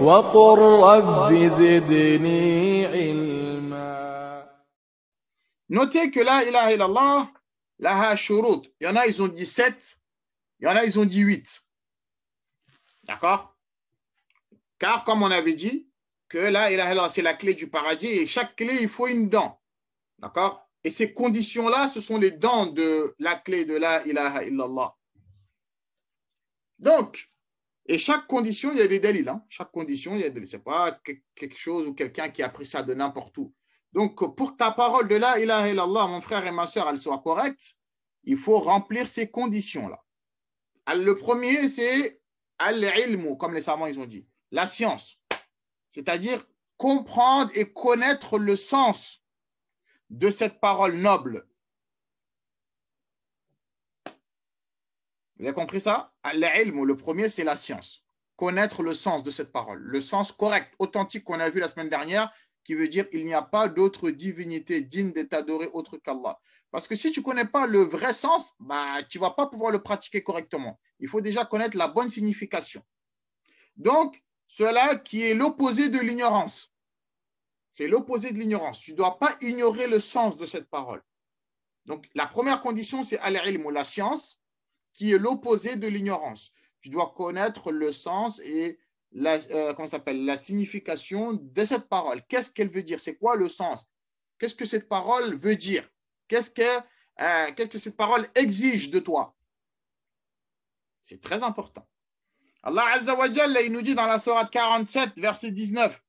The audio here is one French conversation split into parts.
وقل رب زدني علما. Notez que la ilaha illallah, laha shurut. Il y en a, ils ont dit 7, il y en a, ils ont dit 8. D'accord? Car, comme on avait dit, que la ilaha illallah, c'est la clé du paradis et chaque clé, il faut une dent. D'accord? Et ces conditions-là, ce sont les dents de la clé de la ilaha illallah. Donc, et chaque condition, il y a des délits. Hein? Chaque condition, il y a des. C'est pas quelque chose ou quelqu'un qui a pris ça de n'importe où. Donc, pour que ta parole de la ilaha illallah, mon frère et ma soeur, elle soit correcte, il faut remplir ces conditions-là. Le premier, c'est al-ilmu, comme les savants ils ont dit, la science. C'est-à-dire comprendre et connaître le sens de cette parole noble. Vous avez compris ça? Al-ilmu, le premier, c'est la science. Connaître le sens de cette parole. Le sens correct, authentique qu'on a vu la semaine dernière, qui veut dire il n'y a pas d'autre divinité digne d'être adorée autre qu'Allah. Parce que si tu ne connais pas le vrai sens, bah, tu ne vas pas pouvoir le pratiquer correctement. Il faut déjà connaître la bonne signification. Donc, cela qui est l'opposé de l'ignorance. C'est l'opposé de l'ignorance. Tu ne dois pas ignorer le sens de cette parole. Donc, la première condition, c'est al-ilm, la science, qui est l'opposé de l'ignorance. Tu dois connaître le sens et la signification de cette parole. Qu'est-ce qu'elle veut dire? C'est quoi le sens? Qu'est-ce que cette parole veut dire? Qu'est-ce que cette parole exige de toi? C'est très important. Allah Azza wa Jalla, il nous dit dans la sourate 47, verset 19.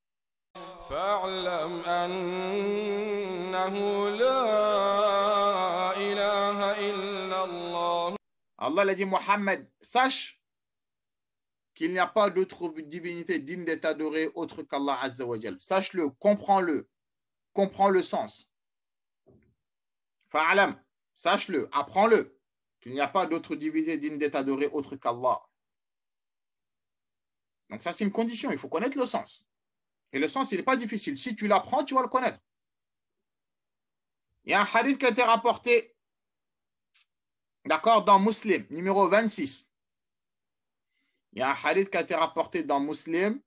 فاعلم أنه لا إله إلا الله. Allah a dit, Mohammed, sache qu'il n'y a pas d'autre divinité digne d'être adorée autre qu'Allah Azza wa Jalla. Sache-le, comprends le sens. Fa'alam, sache-le, apprends-le, qu'il n'y a pas d'autre divinité digne d'être adorée autre qu'Allah. Donc ça, c'est une condition, il faut connaître le sens. Et le sens, il n'est pas difficile. Si tu l'apprends, tu vas le connaître. Il y a un hadith qui a été rapporté, d'accord, dans Muslim, numéro 26. Il y a un hadith qui a été rapporté dans Muslim,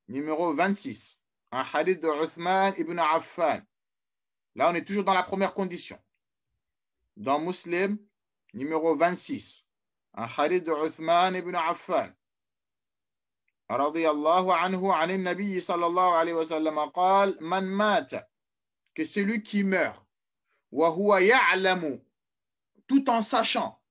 numéro 26. Un hadith de Uthman ibn Affan. Là, on est toujours dans la première condition. Dans Muslim, numéro 26. Un hadith de Uthman ibn Affan. رضي الله عنه عن النبي صلى الله عليه وسلم قال من مات, que celui qui meurt وهو يعلم, tout en sachant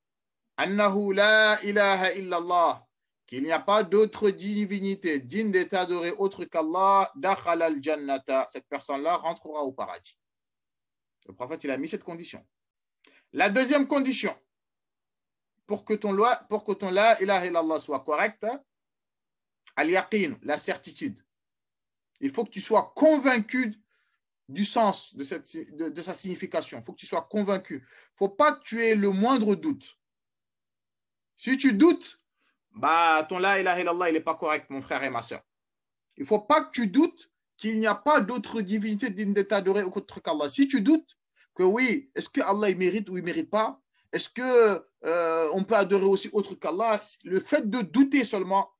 أنه لا إله إلا الله, qu'il n'y a pas d'autre divinité digne d'être adorée autre qu'Allah, دخل الجنة, cette personne-là rentrera au paradis. Le prophète, il a mis cette condition. La deuxième condition, pour que ton la ilaha illallah soit correct, al-yaqin, la certitude. Il faut que tu sois convaincu du sens de sa signification. Il faut que tu sois convaincu. Il ne faut pas que tu aies le moindre doute. Si tu doutes, bah, ton la ilaha illallah, il n'est pas correct, mon frère et ma soeur. Il ne faut pas que tu doutes qu'il n'y a pas d'autre divinité digne d'être adorée autre qu'Allah. Si tu doutes que oui, est-ce que Allah il mérite ou il ne mérite pas? Est-ce qu'on peut adorer aussi autre qu'Allah? Le fait de douter seulement,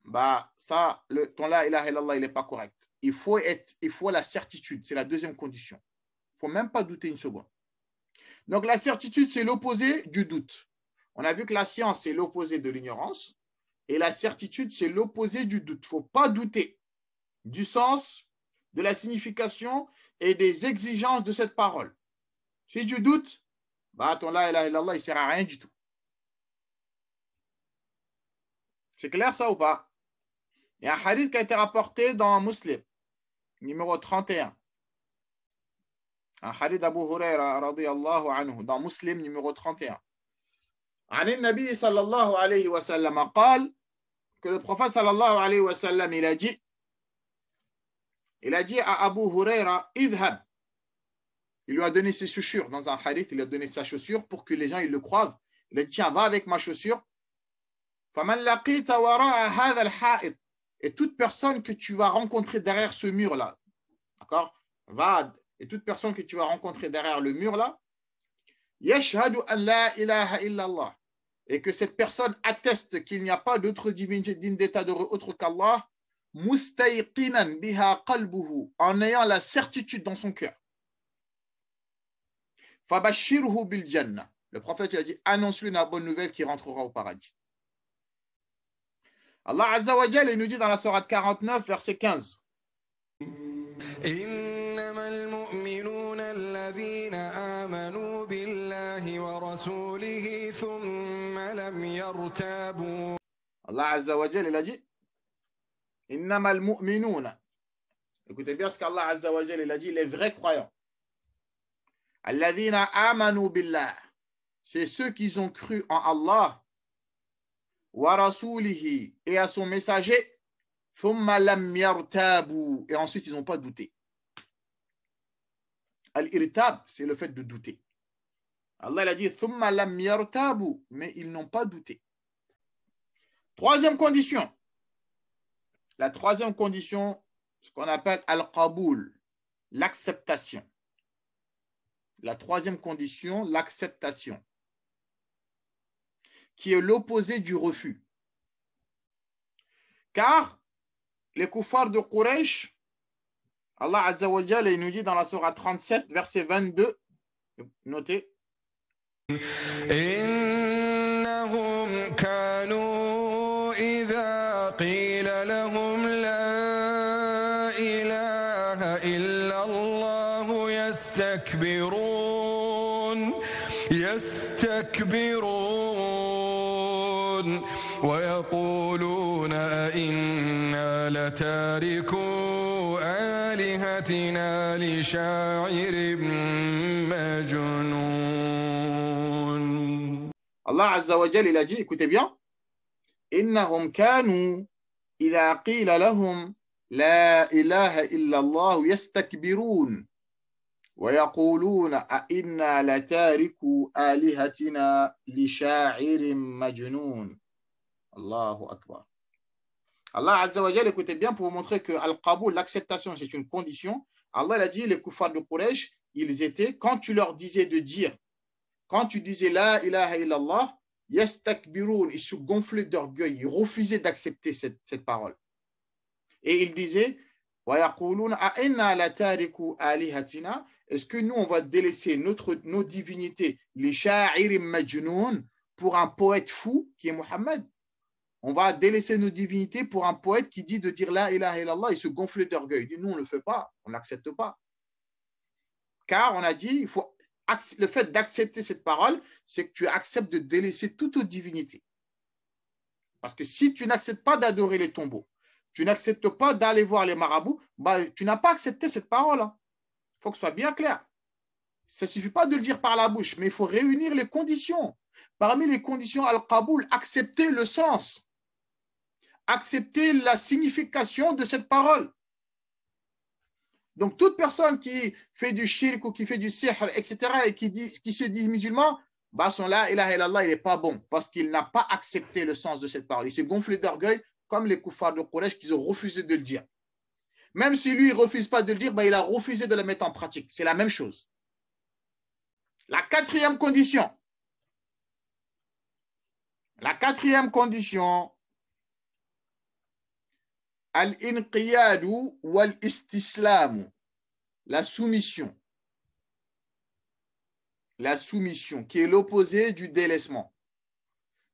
bah, ça, ton la ilaha illallah, il n'est pas correct. Il faut la certitude, c'est la deuxième condition. Il ne faut même pas douter une seconde. Donc, la certitude, c'est l'opposé du doute. On a vu que la science, c'est l'opposé de l'ignorance. Et la certitude, c'est l'opposé du doute. Il ne faut pas douter du sens, de la signification et des exigences de cette parole. Si tu doutes, bah, ton la ilaha illallah, il ne sert à rien du tout. C'est clair ça ou pas? Il y a un hadith qui a été rapporté dans Muslim, numéro 31. Un hadith d'Abu Huraira, radiyallahu anhu, dans Muslim, numéro 31. عن النبي صلى الله عليه وسلم قال, que le prophète sallallahu alayhi wa sallam, il a dit à Abu Huraira, idhab. Il lui a donné ses chaussures dans un hadith, il lui a donné sa chaussure pour que les gens ils le croient. Il a dit, tiens, va avec ma chaussure. فمن لقيت وراء هذا الحائط, et toute personne que tu vas rencontrer derrière ce mur-là, d'accord, va, et toute personne que tu vas rencontrer derrière le mur-là, yashhadu an la ilaha illallah, et que cette personne atteste qu'il n'y a pas d'autre divinité digne d'être adorée autre qu'Allah, mustayqinan biha qalbuhu, en ayant la certitude dans son cœur. Fabashirhu bil jannah. Le prophète il a dit, annonce-lui la bonne nouvelle qui rentrera au paradis. Allah Azza wa Jalla, il nous dit dans la sourate 49, verset 15. إنما المؤمنون الذين آمنوا بالله ورسوله ثم لم يرتابوا. Allah Azza wa Jalla, il a dit, innama al-mu'minuna. Écoutez bien ce qu'Allah Azza wa Jalla, il a dit, les vrais croyants. Alladhina amanu billah. C'est ceux qui ont cru en Allah wa rasulihi et à son messager. Thumma lam yartabu. Et ensuite, ils n'ont pas douté. Al-irtab, c'est le fait de douter. Allah il a dit, thumma lam yartabu, mais ils n'ont pas douté. Troisième condition. La troisième condition, ce qu'on appelle al-qaboul, l'acceptation. La troisième condition, l'acceptation, qui est l'opposé du refus. Car les kuffars de Quraysh, Allah Azza wa Jalla, il nous dit dans la sourate 37, verset 22, notez. إنهم كانوا إذا قيل لهم لا إله إلا الله يستكبرون ويقولون أئنا لتاركو آلهتنا لشاعر مجنون. Allah Azza wa Jalla, il a dit, écoutez bien, إنهم كانوا إذا قيل لهم لا إله إلا الله يستكبرون ويقولون أئنا لتاركو آلهتنا لشاعر مجنون. Allahu Akbar. Allah Azza wa Jalla, écoutez bien, pour vous montrer que Al-Qaboul, l'acceptation, c'est une condition. Allah a dit, les kuffars de Quraysh, ils étaient, quand tu leur disais de dire, quand tu disais la ilaha illallah, yastakbiroun, ils se gonflaient d'orgueil, ils refusaient d'accepter cette parole. Et ils disaient, wa yaquluna a'inna la tariku alihatina, est-ce que nous on va délaisser nos divinités, les sha'irim majnoun, pour un poète fou qui est Muhammad? On va délaisser nos divinités pour un poète qui dit de dire la ilaha illallah et se gonfler d'orgueil. Il dit, nous on ne le fait pas, on n'accepte pas. Car on a dit, il faut le fait d'accepter cette parole, c'est que tu acceptes de délaisser toute autre divinité. Parce que si tu n'acceptes pas d'adorer les tombeaux, tu n'acceptes pas d'aller voir les marabouts, bah, tu n'as pas accepté cette parole. Il faut que ce soit bien clair. Ça ne suffit pas de le dire par la bouche, mais il faut réunir les conditions. Parmi les conditions al-qaboul, accepter le sens, accepter la signification de cette parole. Donc, toute personne qui fait du shirk ou qui fait du sihr, etc., et qui se dit musulman, bah, son la ilaha illallah, il n'est pas bon parce qu'il n'a pas accepté le sens de cette parole. Il s'est gonflé d'orgueil comme les kuffars de Quraysh qui ont refusé de le dire. Même si lui, il ne refuse pas de le dire, bah, il a refusé de le mettre en pratique. C'est la même chose. La quatrième condition. La quatrième condition, al-inqiyadu wal-istislamu, la soumission. La soumission, qui est l'opposé du délaissement.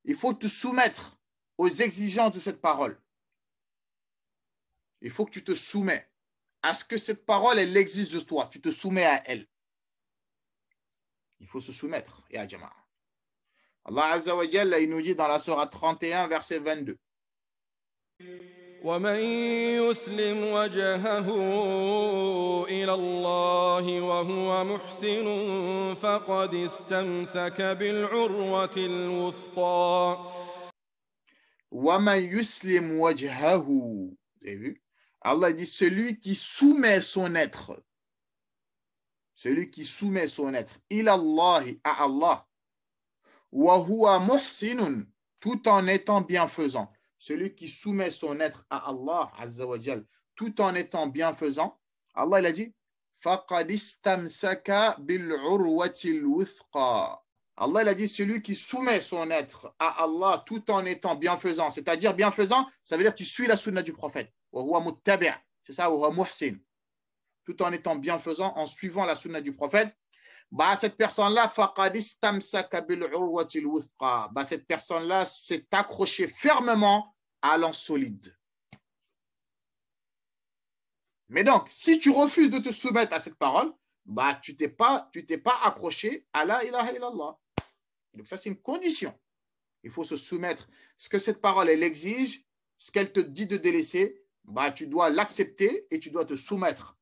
Il faut te soumettre aux exigences de cette parole. Il faut que tu te soumets à ce que cette parole, elle existe de toi. Tu te soumets à elle. Il faut se soumettre, ya Jama'a. Allah Azza wa Jalla, il nous dit dans la sourate 31, verset 22. ومن يسلم وجهه إلى الله وهو محسن فقد استمسك بالعروة الوثقى. ومن يسلم وجهه. Vous avez vu? Allah dit celui qui soumet son être. Celui qui soumet son être. إلى الله, à Allah. وهو محسن, tout en étant bienfaisant. Celui qui soumet son être à Allah Azza wa Jal, tout en étant bienfaisant, Allah il a dit فَقَدْ اسْتَمْسَكَ بِالْعُرْوَةِ الْوُثْقَى. Allah il a dit celui qui soumet son être à Allah tout en étant bienfaisant, c'est-à-dire bienfaisant, ça veut dire que tu suis la sunna du prophète. c'est ça, tout en étant bienfaisant, en suivant la sunna du prophète, bah, cette personne-là, bah, cette personne-là s'est accrochée fermement à l'an solide. Mais donc, si tu refuses de te soumettre à cette parole, bah, tu t'es pas accroché à la ilaha illallah. Donc ça, c'est une condition. Il faut se soumettre. Ce que cette parole, elle exige, ce qu'elle te dit de délaisser, bah, tu dois l'accepter et tu dois te soumettre